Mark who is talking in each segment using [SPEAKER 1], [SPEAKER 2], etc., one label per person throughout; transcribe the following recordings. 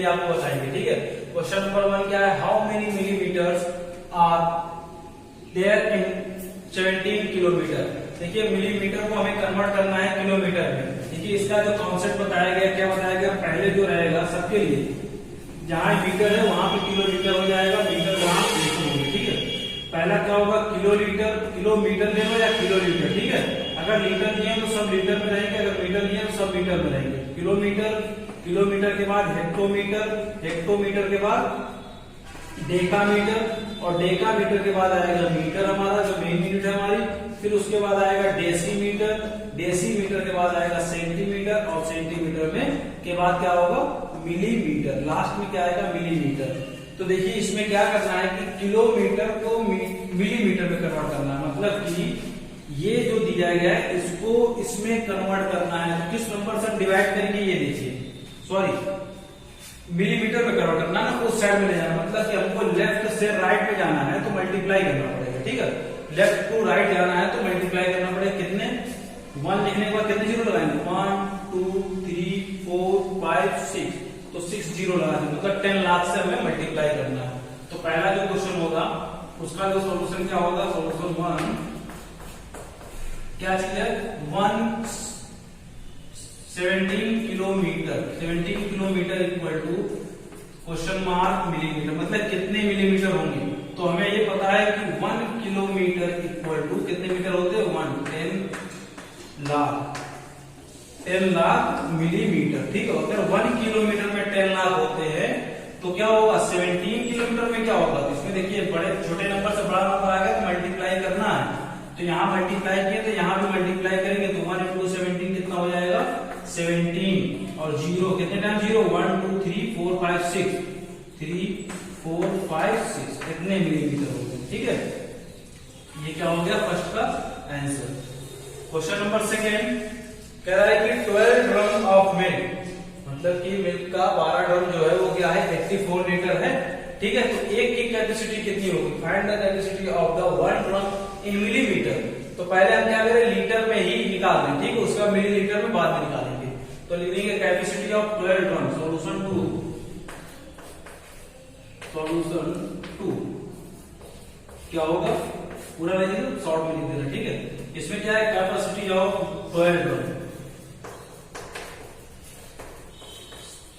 [SPEAKER 1] आपको बताएंगे, ठीक है। क्वेश्चन नंबर 1 क्या है, how many millimetres are there in 17 kilometre. देखिए मिलीमीटर को हमें कन्वर्ट करना है किलोमीटर में। देखिए इसका जो कॉन्सेप्ट बताया गया, क्या बताया गया, पहले जो रहेगा सबके लिए जहां मीटर है वहां पे किलोमीटर हो जाएगा, मीटर वहां होंगे, ठीक है। पहला क्या होगा, किलोमीटर ले लो या किलोलीटर, ठीक है। अगर लीटर दिए तो सब लीटर में रहेंगे, अगर मीटर दिए तो सब मीटर में रहेंगे। किलोमीटर के बाद हेक्टोमीटर के बाद डेकामीटर, और डेकामीटर के बाद आएगा मीटर हमारा जो मेन यूनिट है हमारी। फिर उसके बाद आएगा डेसीमीटर के बाद आएगा सेंटीमीटर, और सेंटीमीटर में के बाद क्या होगा, मिलीमीटर। लास्ट में क्या आएगा, मिलीमीटर। तो देखिए इसमें क्या करना है कि किलोमीटर को मिलीमीटर में कन्वर्ट करना है, मतलब कि ये जो दिया गया है इसको इसमें कन्वर्ट करना है। तो किस नंबर से डिवाइड करेंगे, ये देखिए, सॉरी मिलीमीटर में कन्वर्ट करना है ना, उस साइड में ले जाना, मतलब कि हमको लेफ्ट से राइट में जाना है तो मल्टीप्लाई करना पड़ेगा, ठीक है। लेफ्ट टू राइट जाना है तो मल्टीप्लाई करना पड़ेगा। कितने, 1 लिखने के बाद कितने जीरो लगाएंगे, 1 2 3 4 5 6, तो 6 जीरो लगा देंगे, मतलब 10 लाख से हमें मल्टीप्लाई करना है। तो पहला जो क्वेश्चन होगा उसका जो सोल्यूशन क्या होगा, सोल्यूशन 1 क्या चीज है, 17 kilometre equal to question mark millimetre, मतलब कितने मिलीमीटर होंगे। तो हमें ये पता है कि 1 किलोमीटर इक्वल टू कितने मीटर होते हैं, 10 लाख मिलीमीटर, ठीक है। अगर 1 किलोमीटर में 10 लाख होते हैं तो क्या होगा, 17 किलोमीटर में क्या होगा। तो इसमें देखिए बड़े छोटे नंबर से बड़ा नंबर आ गया तो मल्टीप्लाई करना है, तो यहाँ मल्टीप्लाई किए तो यहाँ भी मल्टीप्लाई करेंगे तो 1 × 17 कितना हो जाएगा, 17, और जीरो कितने टाइम जीरो, 1 2 3 4 5 6, 3 4 5 6 कितने मिलीमीटर हो गए, ठीक है। ये क्या हो गया फर्स्ट का आंसर। क्वेश्चन नंबर 2 कह रहा है कि 12 ड्रम ऑफ मिल्क, मतलब कि मिल्क का 12 ड्रम जो है वो क्या है, 84 लीटर है, ठीक है। तो एक की कैपेसिटी कितनी होगी, find the capacity of the 1 drum in millimetre. तो पहले हम क्या करें, लीटर में ही निकाल दें, ठीक है, उसका मिलीलीटर में बाद में निकालेंगे। तो लिखेंगे कैपेसिटी ऑफ 12 ड्रम, सोल्यूशन 2 क्या होगा, पूरा नहीं लिखेंगे शॉर्ट में लिख देना, ठीक है। इसमें क्या है, capacity of 12 drum,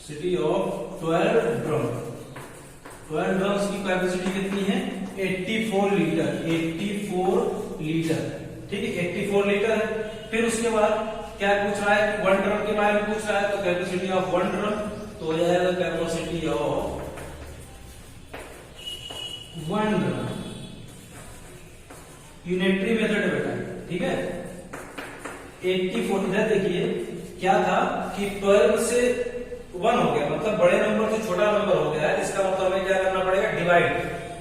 [SPEAKER 1] city of 12 drum, 12 drums की कैपेसिटी कितनी है, 84 लीटर, 84 लीटर, ठीक है, 84 लीटर है। फिर उसके बाद क्या पूछ रहा है, 1 ड्रम के बारे में पूछ रहा है, तो कैपेसिटी ऑफ 1 ड्रम तो हो जाएगा capacity of 1 drum, unitary method है बेटा, ठीक है। 84 इधर देखिए क्या था कि 12 से 1 हो गया, मतलब बड़े नंबर से छोटा नंबर हो गया है, इसका मतलब हमें क्या करना पड़ेगा, डिवाइड।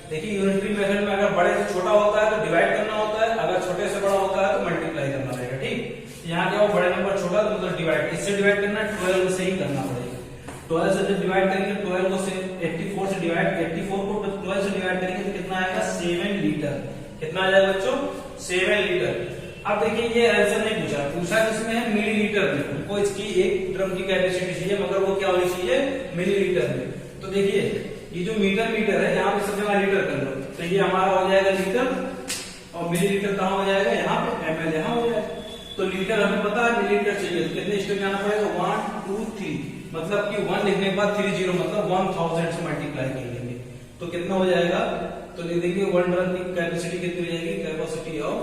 [SPEAKER 1] देखिए यूनिटरी मेथड में अगर बड़े से छोटा होता है तो डिवाइड करना होता है, अगर छोटे से बड़ा होता है तो मल्टीप्लाई करना पड़ेगा, ठीक। यहाँ क्या हो, बड़े नंबर छोटा तो मतलब डिवाइड, इससे डिवाइड करना है 12 से ही करना पड़ेगा। 12 से जब डिवाइड करेंगे, 12 को से 84 से डिवाइड, 84 को 12 से डिवाइड करेंगे तो कितना आएगा, 7 लीटर। कितना आ जाएगा बच्चों, 7 लीटर। अब देखिए ये आंसर नहीं पूछा किसमें है, मिलीलीटर में। हमको इसकी 1 ड्रम की कैपेसिटी चाहिए, मगर वो क्या होनी चाहिए, मिलीलीटर में। तो देखिए ये जो मीटर है, यहाँ पे सब जगह लीटर कर लो, तो ये हमारा हो जाएगा लीटर, और मिलीलीटर कहाँ हो जाएगा, यहाँ पे, ml यहाँ हो जाएगा। तो लीटर हमें पता है, मिलीलीटर चाहिए, तो कितने स्टेप जाना पड़ेगा, 1 2 3, मतलब कि 1 लिखने के बाद 30, मतलब 1000 से मल्टीप्लाई कर लेंगे तो कितना हो जाएगा। तो लिख देंगे 1 ड्रम की कैपेसिटी कितनी हो जाएगी, कैपेसिटी ऑफ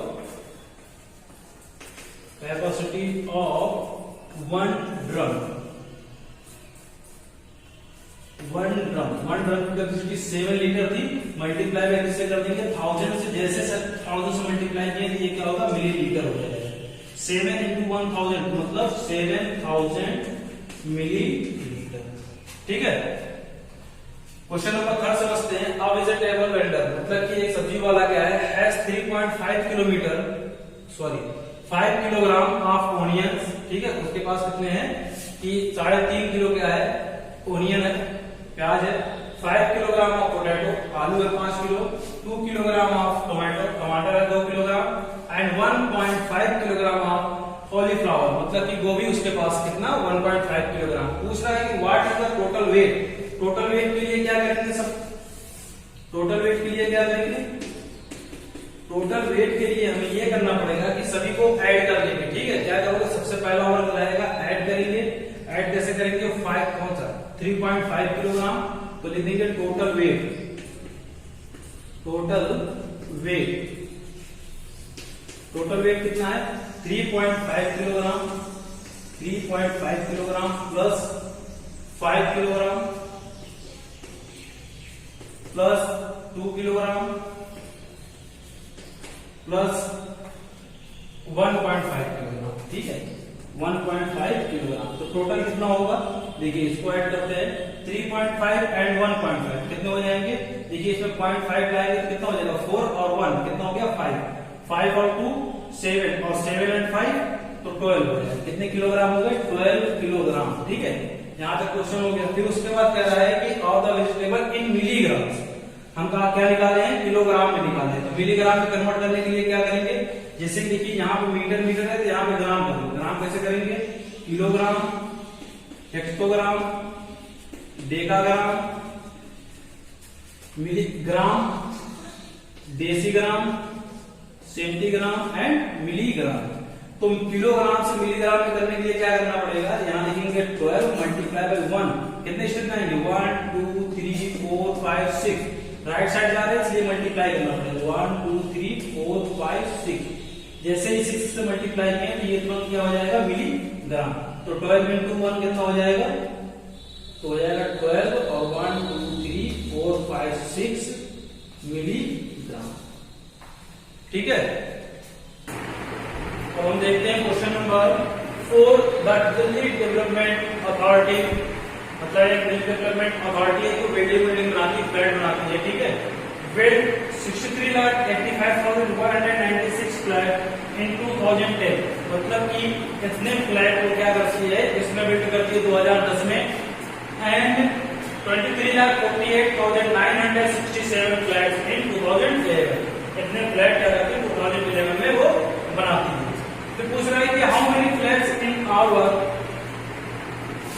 [SPEAKER 1] 1 ड्रम, 1 ड्रम की कैपेसिटी 7 लीटर थी, मल्टीप्लाई में किससे कर देंगे, 1000 से, जैसे 1000 से मल्टीप्लाई किए तो ये क्या होगा, मिलीलीटर हो जाएगा। 7 × 1000 मतलब 7000 मिलीलीटर, ठीक है। क्वेश्चन नंबर 3 समझते हैं। अब इज ए टेबल वेंडर, मतलब कि एक सब्जी वाला क्या है, हैज 3.5 किलोग्राम ऑफ ओनियंस, ठीक है। उसके पास कितने हैं कि 3.5 किलो क्या है, ओनियन है, प्याज है, 5 किलोग्राम ऑफ पोटैटो, आलू है 5 किलो, 2 किलोग्राम ऑफ टोमेटो, टमाटर है 2 kilogram, and 1.5 kilogram of cauliflower, मतलब कि गोभी उसके पास कितना, 1.5 किलोग्राम। पूछ रहा है कि what is the total weight total weight के लिए क्या करेंगे सब, टोटल वेट के लिए क्या करेंगे, टोटल वेट के लिए हमें ये करना पड़ेगा कि सभी को ऐड कर लेंगे। ठीक है, क्या करोगे, सबसे पहला वर्क रहेगा ऐड करेंगे। ऐड कैसे करेंगे, 5 कौन सा 3.5 किलोग्राम, तो लिख देंगे total weight, total weight, total weight कितना है 3.5 kilogram, 3.5 kilogram plus 5 kilogram plus 2 kilogram plus 1.5 kilogram. ठीक है, 1.5 किलोग्राम, तो टोटल कितना होगा, देखिए इसको ऐड करते हैं, 3.5 एंड 1.5 कितने हो जाएंगे, देखिए इसमें 0.5 लाएंगे तो कितना हो जाएगा 4 और 1 कितना हो गया 5 और 2 7 और 7 एंड 5 तो 12 हो जाएगा। कितने किलोग्राम हो गए 12 किलोग्राम। ठीक है, यहाँ तक क्वेश्चन हो गया। फिर उसके बाद कह रहा है कि of the vegetable in milligrams, हम कहा क्या निकाले हैं, किलोग्राम में निकाले हैं, तो मिलीग्राम में कन्वर्ट करने के लिए क्या करेंगे, जैसे देखिए यहाँ पे मीटर मीटर है तो यहाँ पे ग्राम करेंगे, ग्राम कैसे करेंगे, kilogram, hectogram, decagram, milligram, decigram, centigram and milligram. तो किलोग्राम से मिलीग्राम में करने के लिए क्या करना पड़ेगा, यहाँ लिखेंगे 12 मल्टीप्लाई बाय 1, कितने स्टेप आएंगे 1 2 3 4 5 6, राइट साइड जा रहे हैं इसलिए मल्टीप्लाई करना पड़ेगा 1 2 3 4 5 6। जैसे ही 6 से मल्टीप्लाई किया तो ये तुरंत क्या हो जाएगा मिलीग्राम, तो 12 इंटू 1 कितना हो जाएगा, तो हो जाएगा 12 और 1 2 3 4 5 6 मिलीग्राम। ठीक है, तो हम देखते हैं question number 4, the Delhi development authority, मतलब एक दिल्ली डेवलपमेंट अथॉरिटी है जो बिल्डिंग बनाती है, फ्लैट बनाती है। ठीक है, बिल्ड 63,85,196 फ्लैट इन 2010, मतलब कि कितने फ्लैट को क्या करती है इसमें बिल्ड करती है 2010 में, एंड 23,48,967 फ्लैट इन 2011, कितने फ्लैट क्या करती है 2011 में वो बनाती है। तो पूछ रहा है कि how many flats in our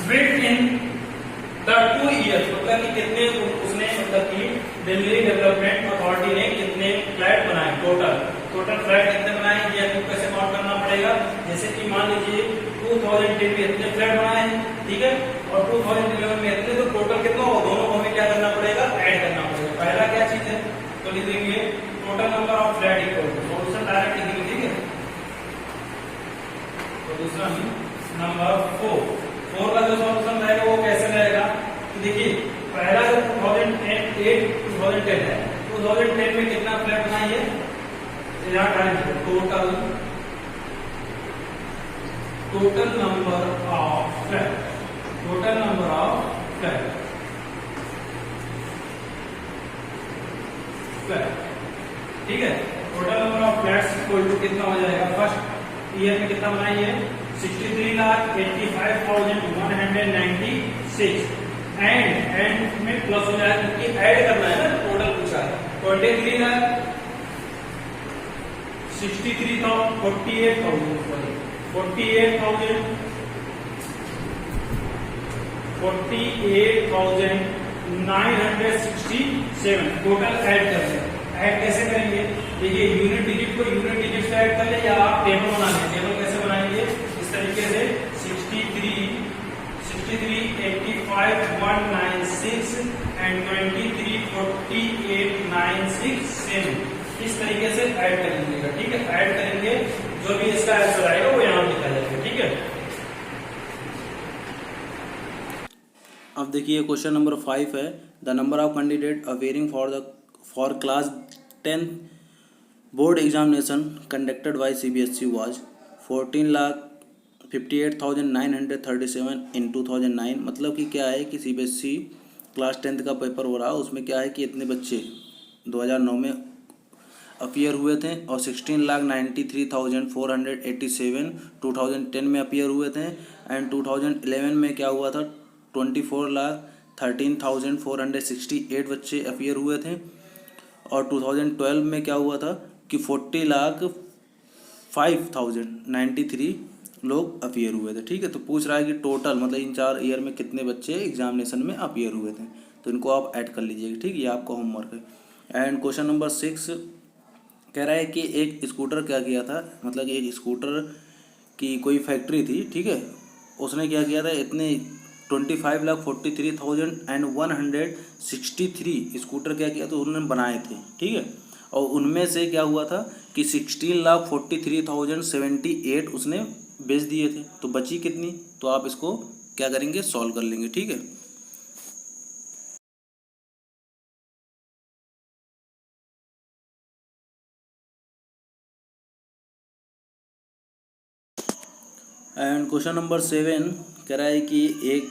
[SPEAKER 1] build in the 2 year, मतलब कि कितने उसने, मतलब कि दिल्ली डेवलपमेंट अथॉरिटी ने कितने फ्लैट बनाए, टोटल फ्लैट कितने बनाए ये आपको कैसे काउंट करना पड़ेगा। जैसे कि मान लीजिए 2010 में इतने फ्लैट बनाए हैं, ठीक है, और 2011 में इतने, तो टोटल कितना होगा, दोनों को हमें क्या करना पड़ेगा ऐड करना पड़ेगा। पहला क्या चीज है, तो लिख देंगे total number of flat equal to, solution direct लिखेंगे। ठीक है, तो दूसरा नंबर 4 का जो सॉल्यूशन रहेगा वो कैसे रहेगा, तो देखिए पहला जो 2010 है, 2010 में कितना फ्लैट बनाई है, यहाँ time total number of flat, total number of flat, ठीक है, total number of flats equal to कितना हो जाएगा, फर्स्ट ईयर में कितना बनाई है 63,85,196 एंड में प्लस हो जाएगा क्योंकि ऐड करना है ना, टोटल पूछा है 48,967 टोटल ऐड कर लें। ऐड कैसे करेंगे, देखिए यूनिट डिजिट को यूनिट डिजिट से ऐड कर ले, या आप टेबल बना लें, टेबल कैसे बनाएंगे इस तरीके से 63, 85,196 एंड 23,48,967 इस तरीके से ऐड कर लीजिएगा। ठीक है, ऐड करेंगे जो भी इसका आंसर आएगा वो यहाँ लिखा जाएगा। ठीक है,
[SPEAKER 2] अब देखिए क्वेश्चन नंबर 5 है, the number of candidate appearing for class 10 board examination conducted by CBSE was 14,58,937 इन 2009। मतलब कि क्या है कि CBSE क्लास 10 का पेपर हो रहा है, उसमें क्या है कि इतने बच्चे 2009 में अपीयर हुए थे और 16,93,487 2010 में अपीयर हुए थे, एंड 2011 में क्या हुआ था 24,13,468 बच्चे अपीयर हुए थे, और 2012 में क्या हुआ था कि 40,05,93 लोग अपीयर हुए थे। ठीक है, तो पूछ रहा है कि टोटल मतलब इन 4 ईयर में कितने बच्चे एग्जामिनेशन में अपीयर हुए थे, तो इनको आप ऐड कर लीजिएगा। ठीक है, ये आपका होमवर्क है। एंड क्वेश्चन नंबर 6 कह रहा है कि एक स्कूटर क्या किया था, मतलब एक स्कूटर की कोई फैक्ट्री थी। ठीक है, उसने क्या किया था, इतने 25,43,163 स्कूटर क्या किया तो उन्होंने बनाए थे। ठीक है, और उनमें से क्या हुआ था कि 16,43,078 उसने बेच दिए थे, तो बची कितनी, तो आप इसको क्या करेंगे, सॉल्व कर लेंगे। ठीक है, एंड क्वेश्चन नंबर 7 कह रहा है कि एक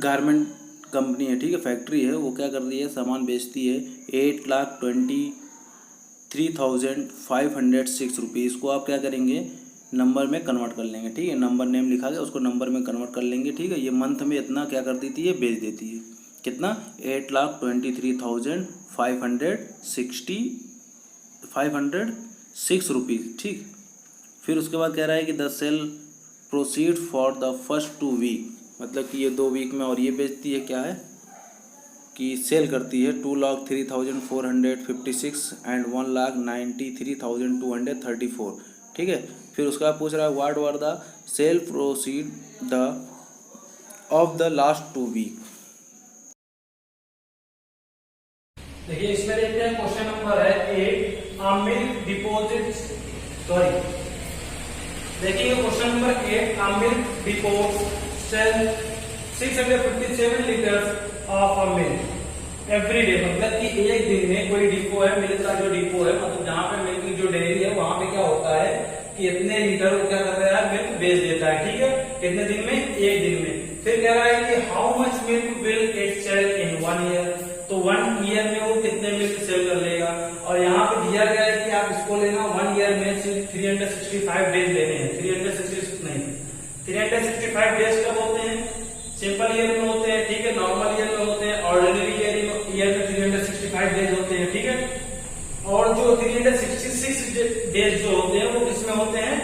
[SPEAKER 2] गारमेंट कंपनी है। ठीक है, फैक्ट्री है, वो क्या कर रही है, सामान बेचती है 8,23,506 रुपीज़ को आप क्या करेंगे, नंबर में कन्वर्ट कर लेंगे। ठीक है, नंबर नेम लिखा गया, उसको नंबर में कन्वर्ट कर लेंगे। ठीक है, ये मंथ में इतना क्या कर देती है, बेच देती है। कितना, 8,23,506 रुपीज़। ठीक, फिर उसके बाद कह रहा है कि the sale proceed for the first 2 week, मतलब कि ये 2 वीक में और ये बेचती है, क्या है कि सेल करती है 2,03,456 एंड 1,93,234। ठीक है, फिर उसका पूछ रहा है what were the sale proceed the of the last 2 week.
[SPEAKER 1] देखिए इसमें देखते हैं क्वेश्चन नंबर है 8 मिल्क डिपॉजिट, सॉरी देखिए question number 8 milk depot sell 657 litres of milk every day, मतलब कि एक दिन में कोई डिपो है, मिल्क का जो डिपो है, मतलब जहां पे मिल्क की जो डेयरी है वहां पे क्या होता है कि इतने लीटर वो क्या कर रहा है, मिल्क बेच देता है। ठीक है, कितने दिन में, एक दिन में। फिर कह रहा है कि how much milk will it sell in 1 year, तो 1 ईयर में वो कितने मिल्क सेल कर लेगा। और यहाँ पे दिया गया है कि आप इसको लेना 1 ईयर में 365 डेज लेने हैं, 365 डेज कब होते हैं, सिंपल ईयर में होते हैं। ठीक है, नॉर्मल ईयर में होते हैं, ऑर्डिनरी ईयर में 365 डेज होते हैं। ठीक है, और जो 366 डेज जो होते हैं वो किसमें होते हैं,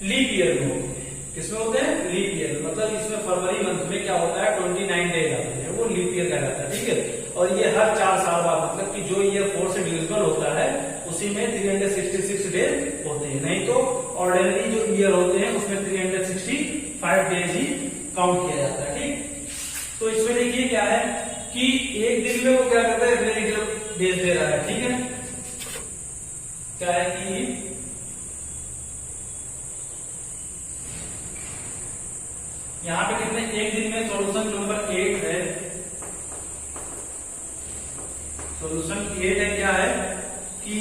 [SPEAKER 1] लीप ईयर में होते हैं। किसमें होते हैं, लीप ईयर, मतलब इसमें फरवरी मंथ में क्या होता है 29 डेज आते हैं, वो लीप ईयर कहलाता है। ठीक है, और ये हर 4 साल बाद, मतलब कि जो ईयर 4 से डिविजिबल होता है उसी में 366 डेज होते हैं, नहीं तो ऑर्डिनरी जो ईयर होते हैं उसमें 365 डेज ही काउंट किया जाता है। ठीक, तो इसमें देखिए क्या है कि एक दिन में वो क्या करता है, इतने लीटर बेच दे रहा है। ठीक है, क्या है कि यहां पे कितने, एक दिन में सॉल्यूशन नंबर 8 है, सॉल्यूशन 8 है, क्या है कि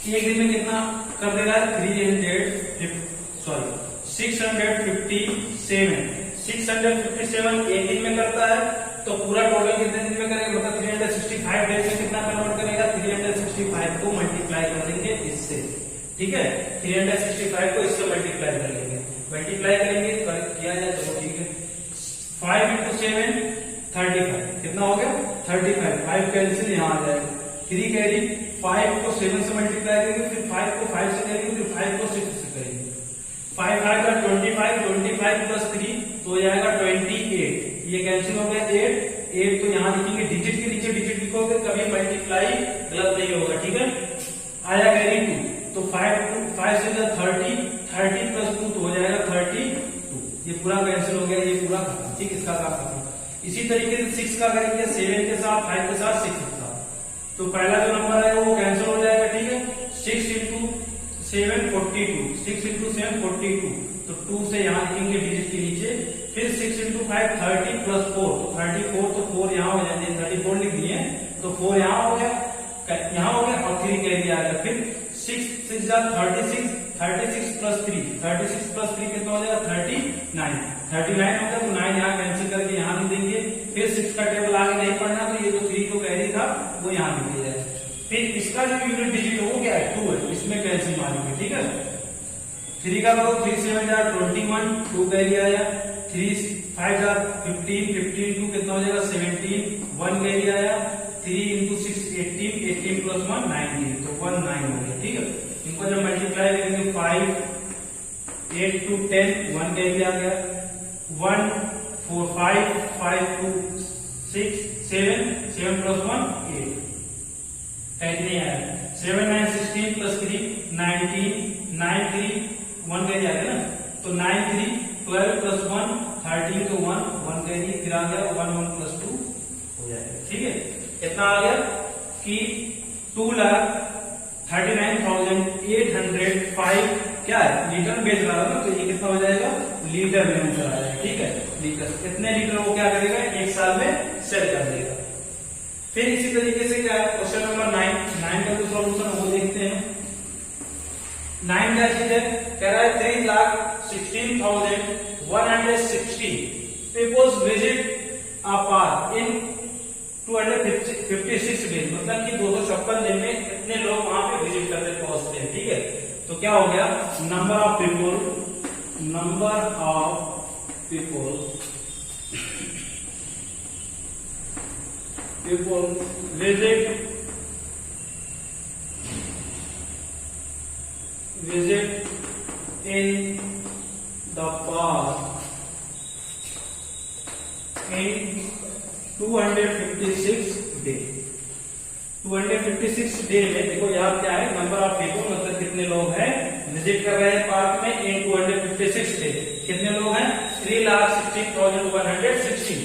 [SPEAKER 1] एक दिन में कितना कर दे रहा है, 657 एक दिन में करता है, तो पूरा टोटल कितने दिन में करेगा, मतलब 365 डेज में कितना कन्वर्ट करेगा, 365 को मल्टीप्लाई कर देंगे इससे। ठीक है, 365 को इससे मल्टीप्लाई कर लेंगे, मल्टीप्लाई करेंगे किया जाए, चलो ठीक है, 5 × 7 35, कितना हो गया 35, 5 कैंसिल यहाँ आ जाएगा, 3 कैरी, 5 को 7 से मल्टीप्लाई करेंगे, फिर 5 को 5 से करेंगे, फिर 5 को 6 से करेंगे, 5 आएगा 25 प्लस 3 तो हो जाएगा 28, ये कैंसिल हो गया 8 तो यहाँ लिखेंगे डिजिट के नीचे डिजिट लिखोगे, कभी मल्टीप्लाई गलत नहीं होगा। ठीक है, आया कैरी 2, तो 5 से 30 प्लस 2 तो हो जाएगा 32, ये पूरा कैंसिल हो गया, ये पूरा खत्म। ठीक, इसका काम खत्म। इसी तरीके से 6 का करेंगे, 7 के साथ, 5 के साथ, 6 के साथ, तो पहला जो नंबर है वो कैंसिल हो जाएगा। ठीक है, 6 × 7 42, 6 × 7 42, तो 2 से यहाँ लिखेंगे डिजिट के नीचे, फिर 6 × 5 30 प्लस 4, तो 34, तो 4 यहाँ हो जाएंगे, 34 लिख दिए, तो 4 यहाँ हो गया, यहाँ हो गया, और 3 कैरी आ गया, फिर 6 × 36 प्लस 3 कितना हो जाएगा 39 हो गया, तो 9 यहाँ कैंसिल करके यहाँ लिख देंगे, फिर 6 का टेबल आगे नहीं पढ़ना, तो ये जो 3 को कैरी था वो यहाँ लिख दिया जाए। फिर इसका जो यूनिट डिजिट हो गया है 2 है, इसमें कैंसिल मारेंगे। ठीक है, 3 का करो, 3 7 21, 2 कैरी आया, 3 5 15 2 कितना हो जाएगा 17, 1 कैरी आया, 3 × 6 18 प्लस 1 19, तो 19 हो गया। ठीक है, इनको जब मल्टीप्लाई करेंगे 5 8 to 10 1 कैरी आ गया, 1 4 5 5 2 6 7 7 plus 1 8 कैरी नहीं आया, 7 9 16 plus 3 19 9 3 1 कैरी आ गया ना, तो 9 3 12 plus 1 13 to 1 1 कैरी, फिर आ गया 1 1 plus 2 हो जाएगा। ठीक है, कितना आ गया कि 2,39,805 क्या है लीटर बेच रहा था ना, तो ये कितना हो जाएगा लीटर में चला जाएगा। ठीक है, लीटर कितने लीटर वो क्या करेगा एक साल में सेल कर देगा। फिर इसी तरीके से क्या है क्वेश्चन नंबर 9 का जो सॉल्यूशन वो देखते हैं। 9 क्या चीज है, कह रहा है 3,16,160 peoples visit a park in 256 days, मतलब कि 256 दिन में इतने लोग वहां पे विजिट करते पहुंचते हैं। ठीक है, तो क्या हो गया number of people visit in the park in 256 day. 256 day में देखो यहाँ क्या है नंबर ऑफ पीपल, मतलब कितने लोग हैं विजिट कर रहे हैं पार्क में इन 256 डे। कितने लोग हैं 3,16,160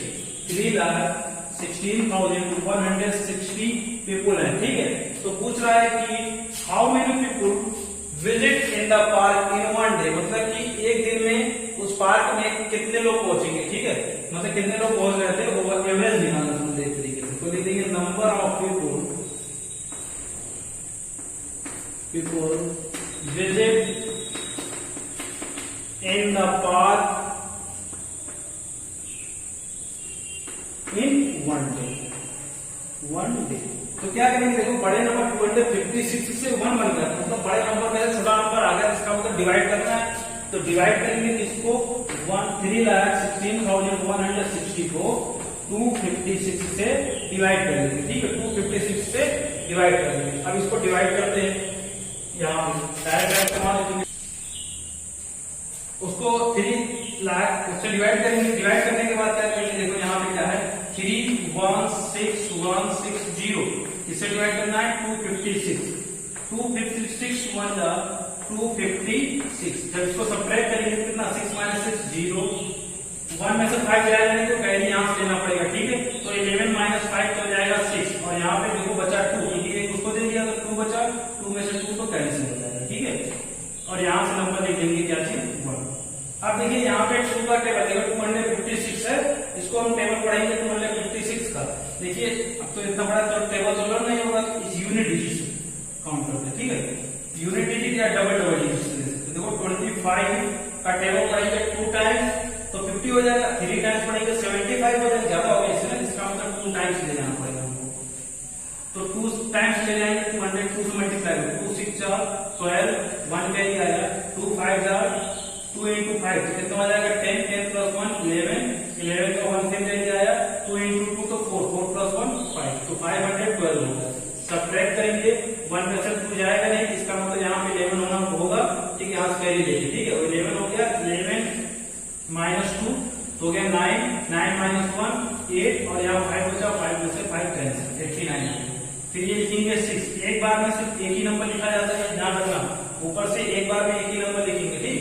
[SPEAKER 1] 3,16,160 पीपल हैं। ठीक है, तो पूछ रहा है कि how many people visit in the park in 1 day, मतलब कि एक दिन में उस पार्क में कितने लोग पहुंचेंगे। ठीक है, मतलब कितने लोग पहुंच रहे थे वो एवरेज निकालना समझे इस तरीके से। तो लिख देंगे number of people visit in the park in 1 day. तो क्या करेंगे देखो बड़े नंबर 256 से 1 बन गया, मतलब बड़े नंबर में छोटा नंबर आ गया, इसका मतलब डिवाइड करना है। तो डिवाइड करेंगे इसको 3,16,160 को 256 से डिवाइड कर लेंगे। ठीक है, 256 से डिवाइड कर लेंगे। अब इसको डिवाइड करते हैं, यहाँ डायरेक्ट उसको 3 लाख उससे डिवाइड करेंगे। डिवाइड करने के बाद क्या करेंगे देखो यहाँ पे क्या है 3,16160, इससे डिवाइड करना है 256 1 256। जब इसको सब्ट्रैक्ट करेंगे कितना 6 - 6 0, 1 में से 5 जाएगा नहीं तो कैरी यहाँ से लेना पड़ेगा। ठीक है, तो 11 - 5 तो जाएगा 6, और यहाँ पे देखो बचा 2, क्योंकि एक उसको दे दिया तो 2 बचा, 2 में से 2 तो कैंसिल हो जाएगा। ठीक है, और यहाँ से नंबर लिख देंगे क्या चीज 1। अब देखिए यहाँ पे 2 का टेबल देखो 256 है, इसको हम टेबल पढ़ेंगे 256 का। देखिए अब तो इतना बड़ा तो टेबल सोल्व नहीं होगा, इस यूनिट डिजिट से काउंट करते हैं। ठीक है, यूनिट डिजिट या डबल डिजिट से देखो 25 का टेबल पढ़ेंगे 2 टाइम्स तो 50 हो जाएगा, 3 टाइम्स पढ़ेंगे 75 हो जाएगा, ज्यादा हो गया इसलिए इसका मतलब 2 टाइम्स ले जाना पड़ेगा हमको। तो 2 टाइम्स ले जाएंगे 202 से मल्टीप्लाई 2 6 12 1 कैरी आएगा, 2 5 2 into 5 तो कितना हो जाएगा 10 10 plus 1 11 11 का 1 कैरी आया, 2 into 2 तो 4 4 plus 1 5 तो 512 होगा। सब्ट्रैक्ट करेंगे 1 में से 2 जाएगा नहीं, इसका मतलब यहाँ पे 11 होना होगा। ठीक है, यहाँ से कैरी लेंगे। ठीक है, 11 हो गया, 11 - 2 हो गया 9 9 - 1 8, और यहाँ 5 बचा, 5 में से 5 कैंसिल 89। फिर ये लिखेंगे 6, एक बार में सिर्फ एक ही नंबर लिखा जाता है, ध्यान रखना ऊपर से एक बार में एक ही नंबर लिखेंगे। ठीक,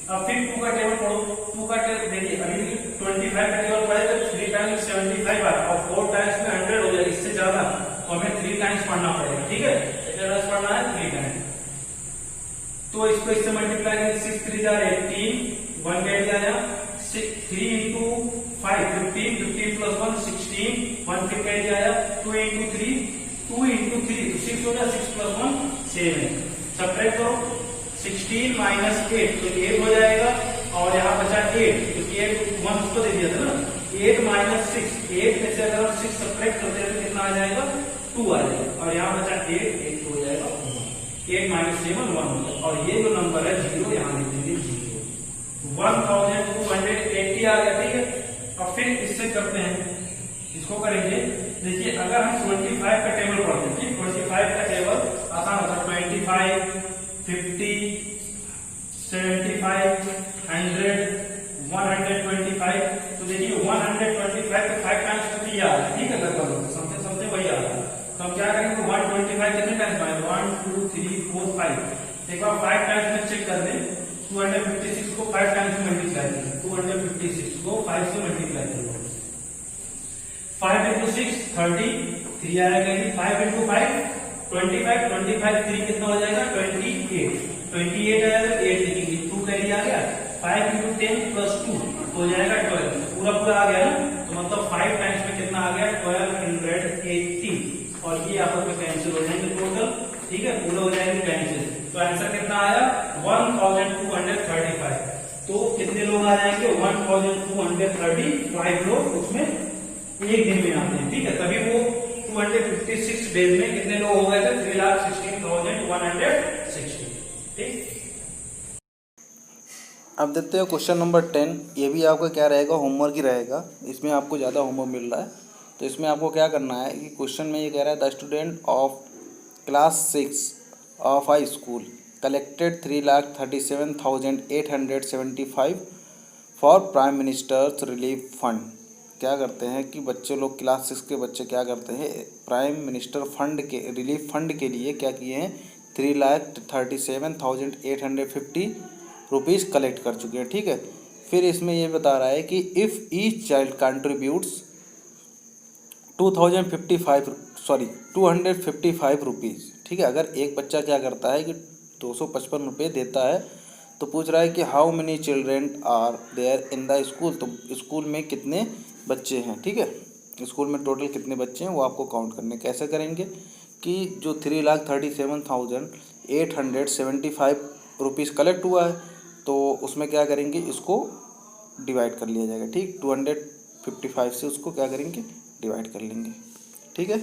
[SPEAKER 1] अब फिर 2 का टेबल पढ़ो, 2 का टेबल देखिए अभी 25 का टेबल पढ़े तो 3 टाइम्स 75 आता और 4 टाइम्स में 100 हो जाएगा, इससे ज्यादा तो हमें 3 टाइम्स पढ़ना पड़ेगा। ठीक है, कितने टाइम्स पढ़ना है 3 टाइम्स। तो इसको इससे मल्टीप्लाई करेंगे 6 3 18 1 कैरी आया, 3 into 5 15 15 plus 1 16 1 फिर कैरी आया, 2 into 3 2 into 3 तो 6 हो गया, 6 plus 1 7। सब्ट्रैक्ट करो 16 minus 8 तो 8 हो जाएगा, और यहाँ बचा 8 क्योंकि 8 1 उसको दे दिया था ना, 8 minus 6 8 में से अगर हम 6 सब्ट्रैक्ट करते हैं तो कितना आ जाएगा 2 आ जाएगा, और यहाँ बचा 8 8 हो जाएगा 8 minus 7 1 हो जाएगा, और ये जो नंबर है 0 यहाँ लिख देंगे 0 1280 आ गया। ठीक है, अब फिर इससे करते हैं, इसको करेंगे। देखिए अगर हम 25 का टेबल पढ़ते हैं, 25 का टेबल आसान होता है 25 125 तो 5 टाइम्स में 3 आ रहा है, ठीक है, लगभग समथिंग समथिंग वही आ रहा है। तो हम क्या करेंगे 125 कितने टाइम्स में 1 2 3 4 5 एक बार 5 टाइम्स में चेक कर लें। 256 को 5 टाइम्स में मल्टीप्लाई करें, 256 को 5 से मल्टीप्लाई करें, 5 into 6 30 3 आएगा, 5 into 5 25 25 3 कितना हो जाएगा 28 आएगा, 8 लिखेंगे, 2 कैरी आ गया, 5 into 10 plus 2 हो जाएगा 12, पूरा पूरा आ गया ना, तो मतलब 5 टाइम्स में कितना आ गया 1280, और ये आपस में कैंसिल हो जाएंगे टोटल, ठीक है, पूरा हो जाएंगे कैंसिल। तो आंसर कितना आया 1235। तो कितने लोग आ जाएंगे 1235 लोग उसमें एक दिन में आते हैं, ठीक है, तभी वो 256 डेज में कितने लोग हो गए थे 3,16,160, ठीक।
[SPEAKER 2] अब देखते हैं क्वेश्चन नंबर 10। ये भी आपका क्या रहेगा, होमवर्क ही रहेगा, इसमें आपको ज़्यादा होमवर्क मिल रहा है। तो इसमें आपको क्या करना है कि क्वेश्चन में ये कह रहा है the student of class 6 of high school collected 3,37,875 for prime ministers relief fund. क्या करते हैं कि बच्चे लोग क्लास 6 के बच्चे क्या करते हैं, प्राइम मिनिस्टर फंड के रिलीफ फंड के लिए क्या किए हैं 3,37,850 रुपीज़ कलेक्ट कर चुके हैं, ठीक है। फिर इसमें ये बता रहा है कि if each child contributes 255 rupees, ठीक है। अगर एक बच्चा क्या करता है कि 255 रुपये देता है, तो पूछ रहा है कि how many children are there in the school, तो स्कूल में कितने बच्चे हैं, ठीक है, स्कूल में टोटल कितने बच्चे हैं वो आपको काउंट करने। कैसे करेंगे कि जो 3,37,875 रुपीज़ कलेक्ट हुआ है, तो उसमें क्या करेंगे इसको डिवाइड कर लिया जाएगा, ठीक, 255 से उसको क्या करेंगे डिवाइड कर लेंगे, ठीक है।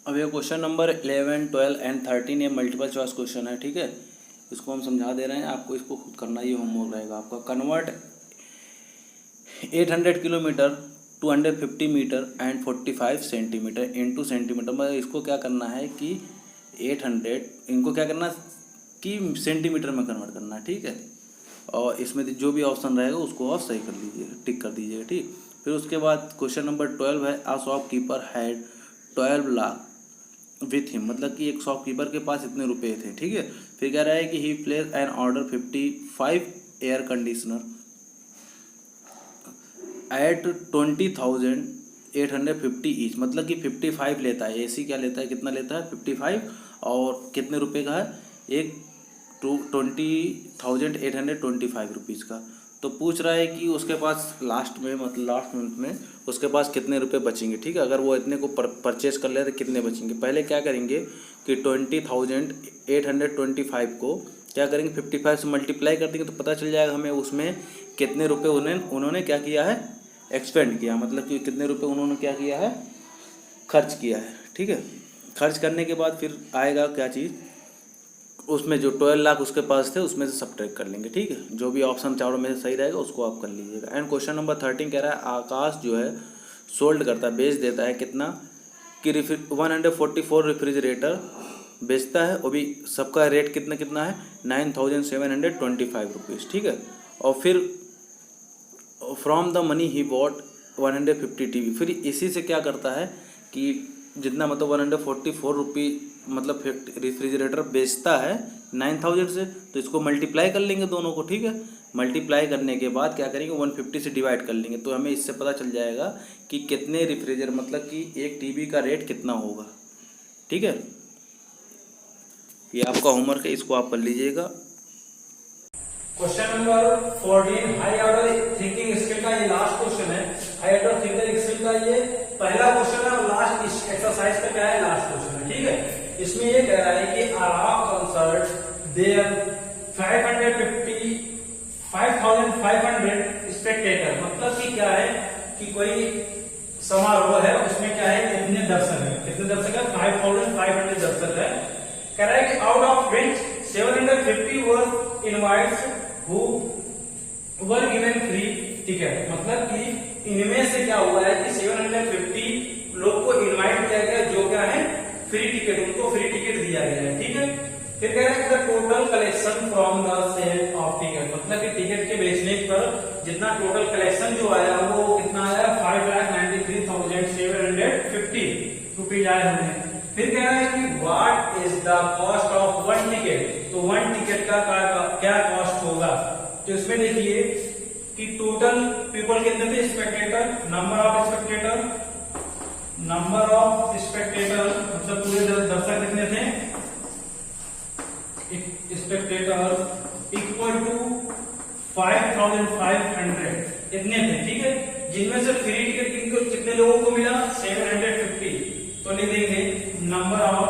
[SPEAKER 2] अब ये क्वेश्चन नंबर 11, 12 एंड 13 ये मल्टीपल चॉइस क्वेश्चन है, ठीक है। इसको हम समझा दे रहे हैं, आपको इसको खुद करना, ये होमवर्क रहेगा आपका। Convert 800 kilometre 250 metre and 45 centimetre into centimetre. मतलब इसको क्या करना है कि 800 इनको क्या करना कि सेंटीमीटर में कन्वर्ट करना, ठीक है। और इसमें जो भी ऑप्शन रहेगा उसको आप सही कर लीजिएगा, टिक कर दीजिएगा, ठीक। फिर उसके बाद क्वेश्चन नंबर 12 है a shopkeeper had 12 lakh with him, मतलब कि एक शॉपकीपर के पास इतने रुपए थे, ठीक है। फिर कह रहा है कि he place an order 55 air conditioner at 20,850 each, मतलब कि 55 लेता है, एसी क्या लेता है, कितना लेता है 55, और कितने रुपए का है एक 20,825 रुपीज़ का। तो पूछ रहा है कि उसके पास लास्ट में मतलब लास्ट मंथ में उसके पास कितने रुपए बचेंगे, ठीक है। अगर वो इतने को परचेज कर ले तो कितने बचेंगे। पहले क्या करेंगे कि 20,825 को क्या करेंगे 55 से मल्टीप्लाई कर देंगे, तो पता चल जाएगा हमें उसमें कितने रुपए उन्होंने क्या किया है एक्सपेंड किया, मतलब कि कितने रुपए उन्होंने क्या किया है खर्च किया है, ठीक है। खर्च करने के बाद फिर आएगा क्या चीज़, उसमें जो 12 लाख उसके पास थे उसमें से सब्ट्रैक्ट कर लेंगे, ठीक है। जो भी ऑप्शन चारों में से सही रहेगा उसको आप कर लीजिएगा। एंड क्वेश्चन नंबर 13 कह रहा है आकाश जो है सोल्ड करता है, बेच देता है कितना कि 144 रेफ्रिजरेटर बेचता है, वो भी सबका रेट कितना कितना है 9,725 रुपीज़, ठीक है। और फिर from the money he bought 150 TV, फिर इसी से क्या करता है कि जितना मतलब 144 रुपये मतलब रेफ्रिजरेटर बेचता है 9,000 से, तो इसको मल्टीप्लाई कर लेंगे दोनों को, ठीक है। मल्टीप्लाई करने के बाद क्या करेंगे 150 से डिवाइड कर लेंगे, तो हमें इससे पता चल जाएगा कि कितने रेफ्रिजरेटर मतलब कि एक टीवी का रेट कितना होगा, ठीक है। ये आपका होमवर्क है, इसको आप कर लीजिएगा।
[SPEAKER 1] Question number 14 high order thinking skill का ये लास्ट क्वेश्चन है। हाई ऑर्डर थिंकिंग स्किल का ये पहला क्वेश्चन है और लास्ट एक्सरसाइज का क्या है लास्ट क्वेश्चन है, ठीक है। इसमें ये कह रहा है कि अराब कंसर्ट देयर 5,500 स्पेक्टेटर, मतलब कि क्या है कि कोई समारोह है उसमें क्या है कितने दर्शक है 5,500 दर्शक है। कह रहा है कि out of which 750 were invites who were given free ticket, मतलब कि इनमें से क्या हुआ है कि 750 लोग को इनवाइट किया गया जो क्या है फ्री टिकट, उनको फ्री टिकट दिया गया है, ठीक है। फिर कह रहा है the total collection from the sale of ticket, मतलब कि टिकट के बेचने पर जितना टोटल कलेक्शन जो आया वो कितना आया, 5,93,750 रुपीज आए हमें। फिर कह रहा है कि what is the cost of one ticket, तो वन टिकट का क्या कॉस्ट होगा। तो इसमें देखिए कि टोटल पीपल कितने थे, स्पेक्टेटर, नंबर ऑफ स्पेक्टेटर, मतलब पूरे दर्शक कितने थे, स्पेक्टेटर इक्वल टू 5,500 इतने थे, ठीक है। जिनमें से फ्री टिकट कितने लोगों को मिला, 750। तो लिख देंगे number of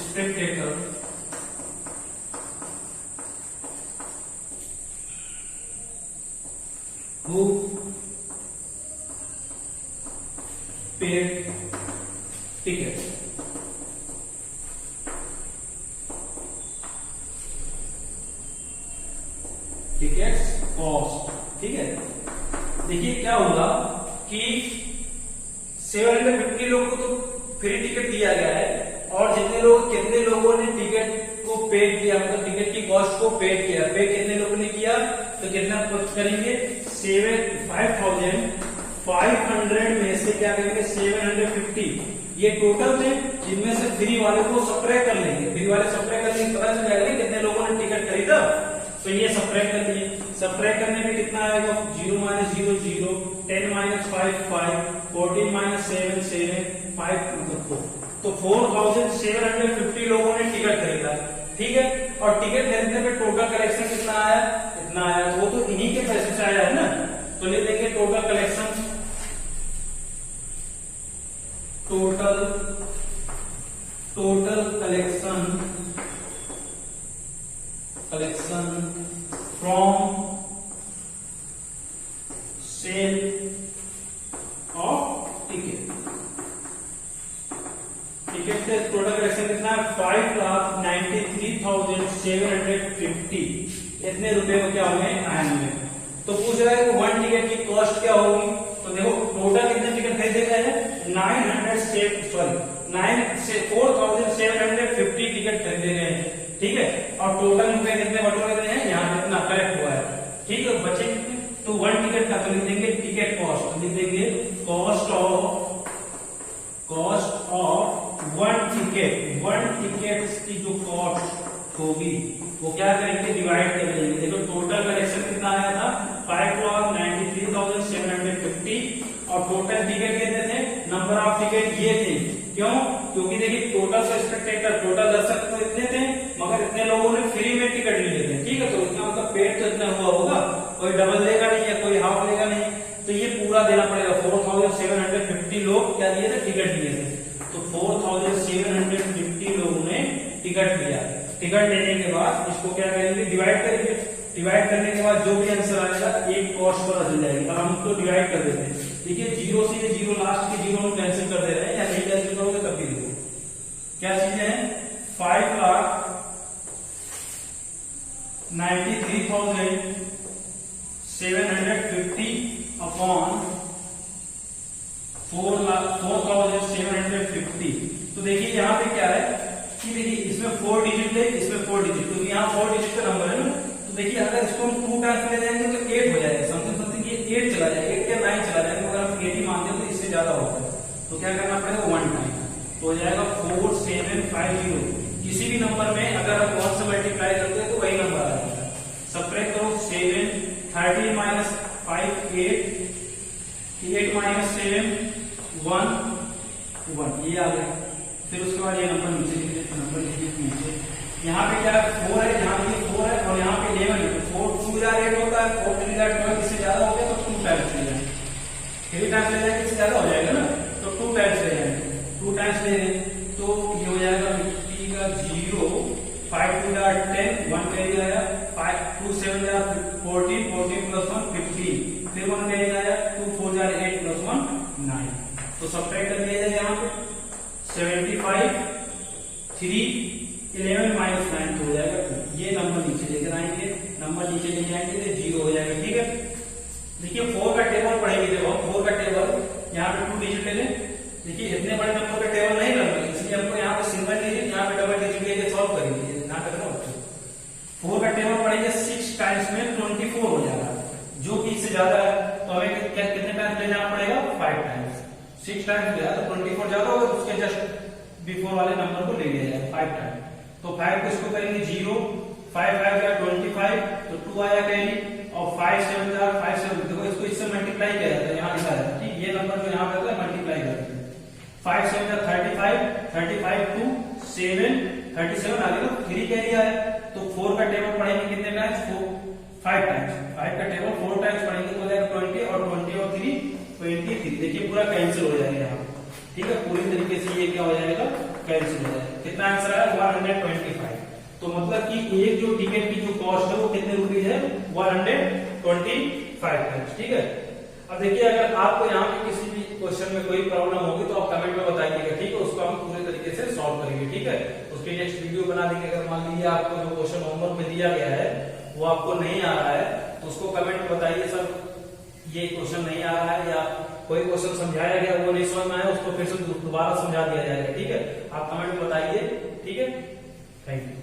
[SPEAKER 1] Spectator who paid ticket, tickets cost, ठीक है। देखिए क्या होगा कि 750 लोगों को तो फ्री टिकट दिया गया है, और कितने लोगों ने टिकट को पेड किया, मतलब टिकट की कॉस्ट को पेड किया, पे कितने लोगों ने किया, तो कितना करेंगे, 500 में से क्या करेंगे, 750 ये टोटल थे, जिनमें से फ्री वाले को सब्ट्रैक्ट कर लेंगे, फ्री वाले सब्ट्रैक्ट करने के पता चल जाएगा कितने लोगों ने टिकट खरीदा। तो ये सब्ट्रैक्ट कर लिए, सब्ट्रैक्ट करने में कितना आएगा, 0 - 0 0, 10 - 5 5, 14 - 7 7, 5 मतलब 4, तो 4,750 लोगों ने टिकट खरीदा, ठीक है। और टिकट खरीदने पे टोटल कलेक्शन कितना आया, इतना आया, वो तो इन्हीं के पैसे से आया है ना। तो ले देंगे total collection from sale of ticket, ticket से टोटल कलेक्शन कितना है, 5,93,750 इतने रुपए में क्या होंगे, आएंगे। तो पूछ रहा है कि वन टिकट की कॉस्ट क्या होगी, तो देखो टोटल कितने टिकट खरीदे गए हैं, 4,750 टिकट खरीदे गए हैं, ठीक है। और टोटल रुपए कितने बटोरे गए हैं, यहाँ कितना कलेक्ट हुआ है, ठीक है। बचे कितने, तो वन टिकट का तो लिख देंगे टिकट कॉस्ट, लिख देंगे कॉस्ट ऑफ वन टिकट की जो कॉस्ट होगी वो क्या करेंगे, डिवाइड कर लेंगे। देखो टोटल कलेक्शन कितना आया था, 5,93,750, और टोटल टिकट कितने थे, नंबर ऑफ टिकट ये थे, क्यों, क्योंकि देखिए टोटल स्पेक्टेटर, टोटल दर्शक तो इतने थे, मगर इतने लोगों ने फ्री में टिकट लिए थे, ठीक है। तो इतना मतलब पेड तो इतना हुआ होगा, कोई डबल लेगा नहीं या कोई हाफ लेगा नहीं, तो ये पूरा देना पड़ेगा। 4,750 लोग क्या लिए थे, टिकट लिए थे, तो 4,750 लोगों ने टिकट लिया। टिकट लेने के बाद इसको क्या करेंगे, डिवाइड करेंगे, डिवाइड करने के बाद जो भी आंसर आएगा एक कॉस्ट पता चल जाएगी। अब हम इसको डिवाइड कर देते हैं, देखिए 0 से 0 लास्ट के 0 में कैंसिल कर दे रहे हैं, या नहीं कैंसिल करोगे तब भी देखो क्या चीजें हैं, 5,93,750 अपॉन 4,750। तो देखिए यहाँ पे क्या है कि देखिए इसमें 4 डिजिट है, इसमें 4 डिजिट, क्योंकि यहाँ 4 डिजिट का नंबर है ना। तो देखिए अगर इसको हम 2 टाइम्स ले जाएंगे तो 8 हो जाएगा, समथिंग ये 8 चला जाएगा, 8 या 9 चला जाएगा, अगर हम 8 ही मानते हैं तो इससे ज्यादा होता है। तो क्या करना पड़ेगा, 1 टाइम, तो हो जाएगा 4750। किसी भी नंबर में अगर हम 1 से मल्टीप्लाई करते हैं तो वही नंबर आ जाएगा। सब्ट्रैक्ट करो, 7 30 - 5 8, 8 - 7 1 1, ये आ गया। फिर उसके बाद ये नंबर नीचे लिख देते, नंबर लिखिए नीचे। यहाँ पे क्या है, 4 है, यहाँ पे 4 है, और यहाँ पे 11 है। 4 2 या 8 होता है, 4 3 या 12, इससे ज्यादा हो गया तो 2 टाइम्स ले जाएंगे, 3 टाइम्स ले जाएंगे, इससे ज्यादा हो जाएगा ना, तो 2 टाइम्स ले जाएंगे, 2 टाइम्स ले लें तो ये हो जाएगा 50 का 0, 5 2 या 10, 1 कैरी आया, 5 2 7 या 14, 14 + 1 15, फिर 1 कैरी आया, 2 4 या 8 + 1 9। तो सब्ट्रैक्ट कर दिया जाए यहाँ पे 75 3 11 - 9 हो जाएगा 2। ये नंबर नीचे लेकर आएंगे, नंबर नीचे ले जाएंगे तो 0 हो जाएगा, ठीक है। देखिए 4 का टेबल पढ़ेंगे, जब हम 4 का टेबल यहाँ पे 2 डिजिट ले लें। देखिए इतने बड़े नंबर का टेबल नहीं करना, इसलिए हमको यहाँ पे सिंगल डिजिट, यहाँ पे डबल डिजिट लेके सॉल्व करेंगे। ध्यान रखना बच्चों, 4 का टेबल पढ़ेंगे 6 टाइम्स में 24 हो जाएगा, जो कि इससे ज्यादा है तो हमें क्या कितने टाइम्स ले जाना पड़ेगा, 5 टाइम्स। 6 टाइम्स गया तो 24 ज्यादा होगा, तो उसके जस्ट बिफोर वाले नंबर को ले लिया जाए 5 टाइम्स। तो 5 को इसको करेंगे 0, 5 5 का 25, तो 2 आया कैरी, और 5 7 का 5 7, देखो इसको इससे मल्टीप्लाई किया जाता है, यहाँ लिखा जाता है, ठीक, ये नंबर जो यहाँ पे आता है मल्टीप्लाई करते हैं। 5 7 का 35, 35 2 7, 37 आ गया, 3 कैरी आया। तो 4 का टेबल पढ़ेंगे कितने टाइम्स, 5 टाइम्स। 5 का टेबल 4 टाइम्स पढ़ेंगे तो हो जाएगा 20, और 20 और 3 23। देखिए पूरा कैंसिल हो जाएगा यहाँ, ठीक है, पूरी तरीके से ये क्या हो जाएगा, कैंसिल हो जाएगा। कितना आंसर आया, 125। तो मतलब कि एक जो टिकट की जो कॉस्ट है वो कितने रुपीज है, 125, ठीक है। अब देखिए अगर आपको यहाँ पे किसी भी क्वेश्चन में कोई प्रॉब्लम होगी तो आप कमेंट में बताइएगा, ठीक है, उसको हम पूरे तरीके से सॉल्व करेंगे, ठीक है। उसके नेक्स्ट वीडियो बना देंगे। अगर मान लीजिए आपको जो क्वेश्चन होमवर्क में दिया गया है वो आपको नहीं आ रहा है तो उसको कमेंट में बताइए, सर ये क्वेश्चन नहीं आ रहा है, या कोई क्वेश्चन समझाया गया वो नहीं समझ में आया, उसको फिर से दोबारा समझा दिया जाएगा, ठीक है। आप कमेंट में बताइए, ठीक है। Thank you.